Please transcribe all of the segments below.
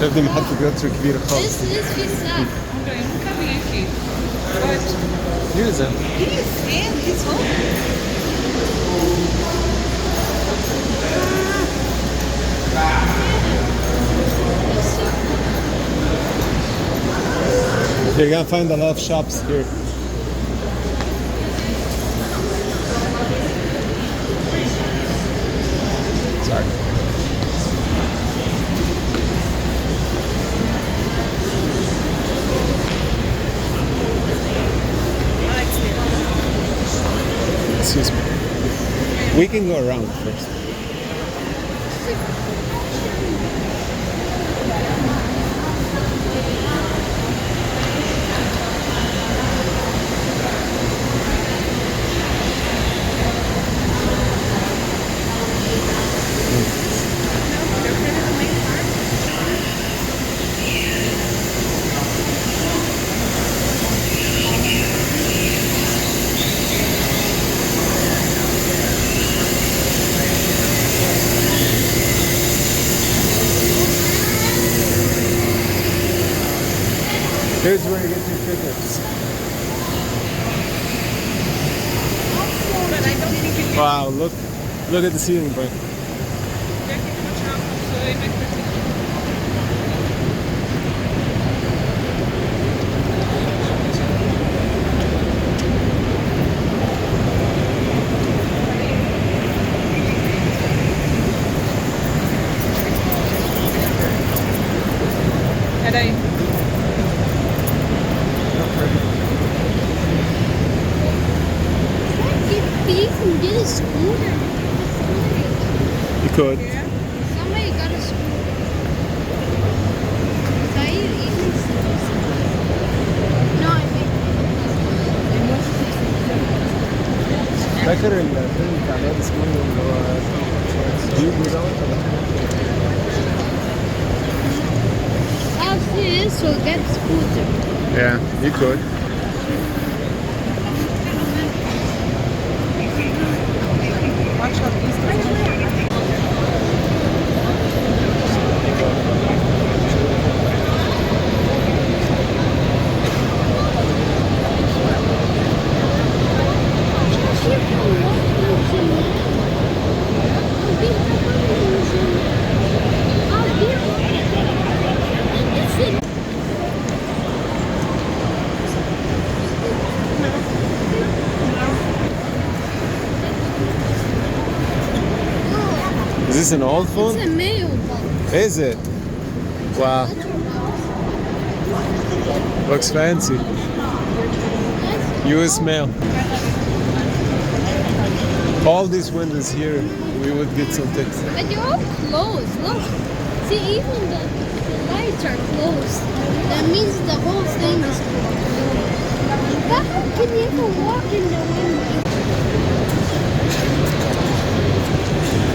شايف دي محطة قطر كبيرة خالص. This is في الساعة. André, eu nunca vim aqui. Pode. Here's it. He's home. You're gonna find a lot of shops here. Sorry. Excuse me. We can go around first. Here's where you get your tickets. But I don't think you can. Wow, look at the ceiling, bro. Peraí. You can get a scooter. You could. Somebody got a scooter. Zaire even sells it. No, I think. فاكر الفيلم بتاع الواد اسمه ايه اللي هو جيبو دوت ولا After this, we'll get a scooter. Yeah, you could. Watch out, these Is this an old phone? It's a mailbox. Is it? Wow, looks fancy. US mail. All these windows here, we would get some tips. But they're all closed. Look. See, even the lights are closed. That means the whole thing is closed. But how can you even walk in the window?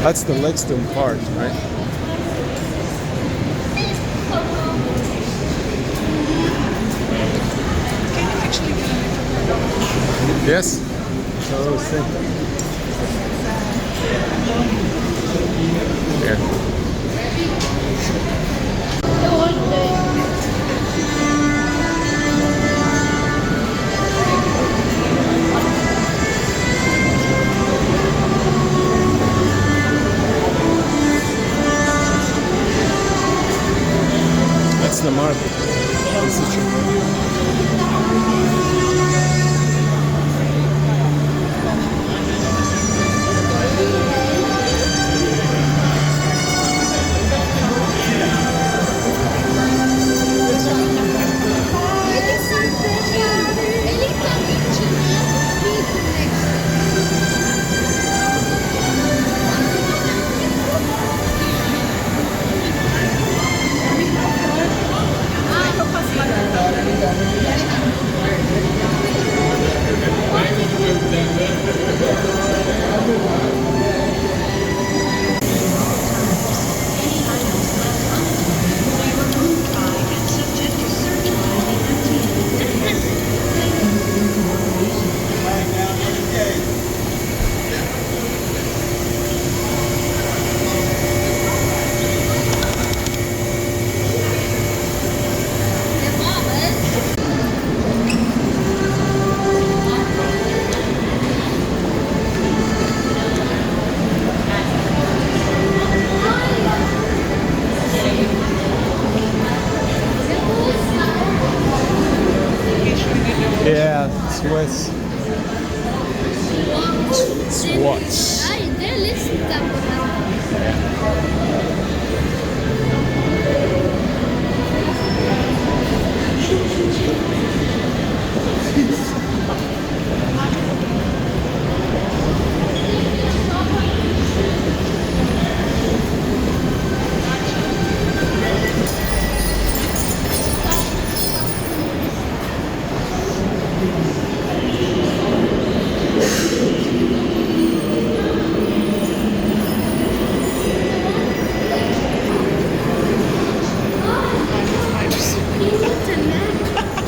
That's the Lexington part, right? actually get a Yes? So simple. Yeah. That's the market. This is true. Swiss. Swatch. Ay, they're listening to that.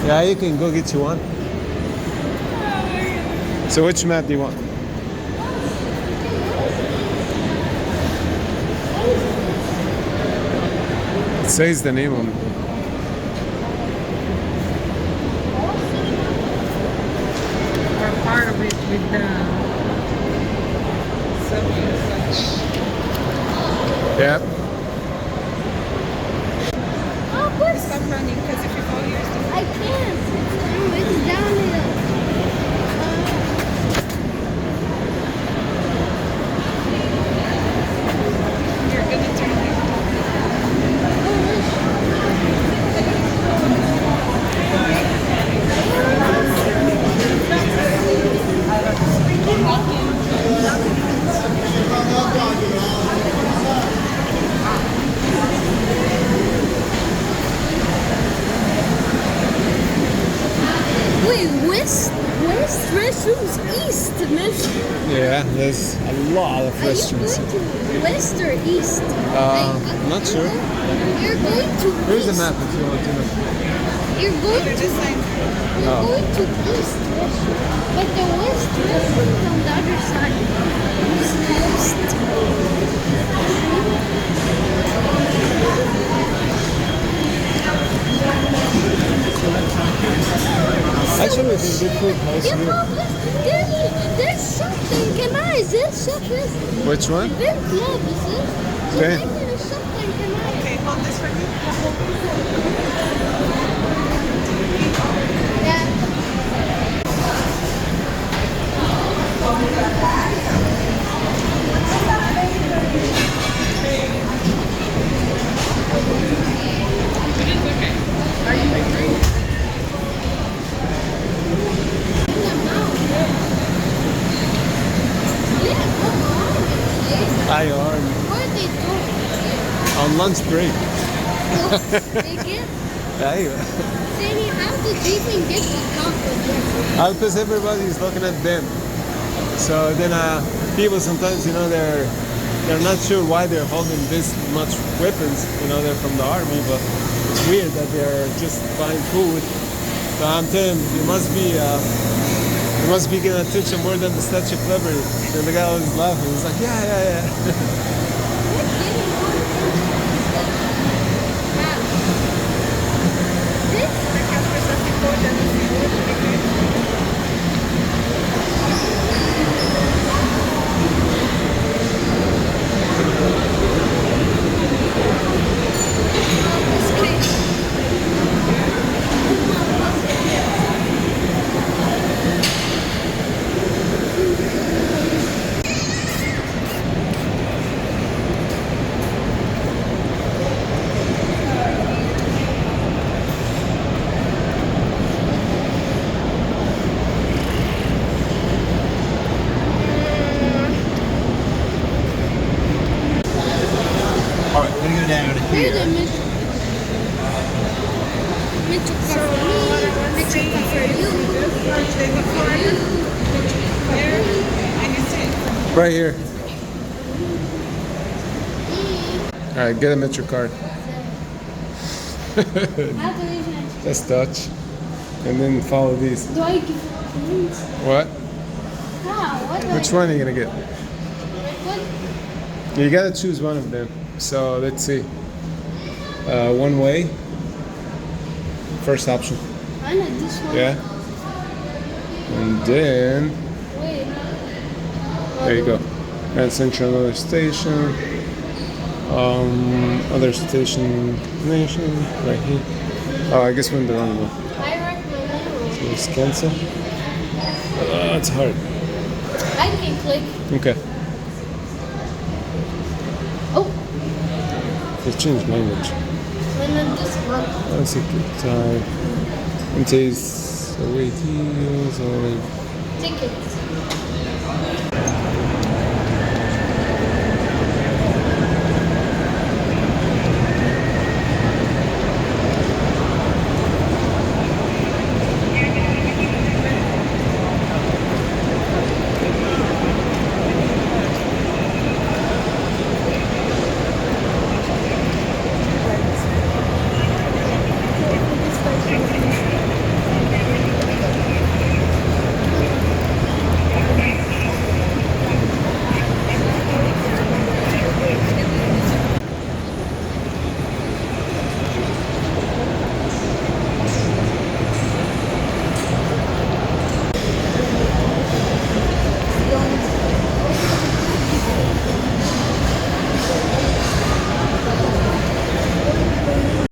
Yeah, you can go get you one. So which map do you want? It says the name on it. Or part of it with the something and such. Yep. Oh, of course. Stop running, because if you fall, you're still. I can't. It's downhill. You're gonna turn left. Wait, west restrooms east, miss. Yeah, there's a lot of Are you restaurants. going to west or east? Not sure. You're going to Here's the east. map if you want to know. You're going to This side. you're going to east restroom, but the west restroom is on the other side. East. Actually, there's good food house Yeah, here. but there's something. Can I? Is this something? Which one? Very club, is it? So Okay. maybe there's something. Can I? Okay, hold this for me. Yeah. I are What are they doing? on lunch break. They get Yeah. saying how did you even get to talk with them? Because everybody's looking at them. So then people sometimes, they're not sure why they're holding this much weapons. They're from the army, but it's weird that they're just buying food. So I'm telling them, you must be getting attention more than the Statue of Liberty. And the guy was laughing. He's like, yeah. All right, we're gonna go down Here's here. a Mitchell car for me, Mitchell car for you, And you say, Right here. All right, get a Metro card. How do I Just touch. And then follow these. do I give points? What? How? What do Which one are you going to get? What? You got to choose one of them. So let's see. One way. First option. I know this one. Yeah. And then, Wait. there you go. Grand Central, another station. Other station nation right here. Oh, I guess we're in the wrong one. I recommend So let's cancel. It's hard. I can click. Okay. Oh, Let's change language. and then this one. Let's see. It says away deals or Tickets.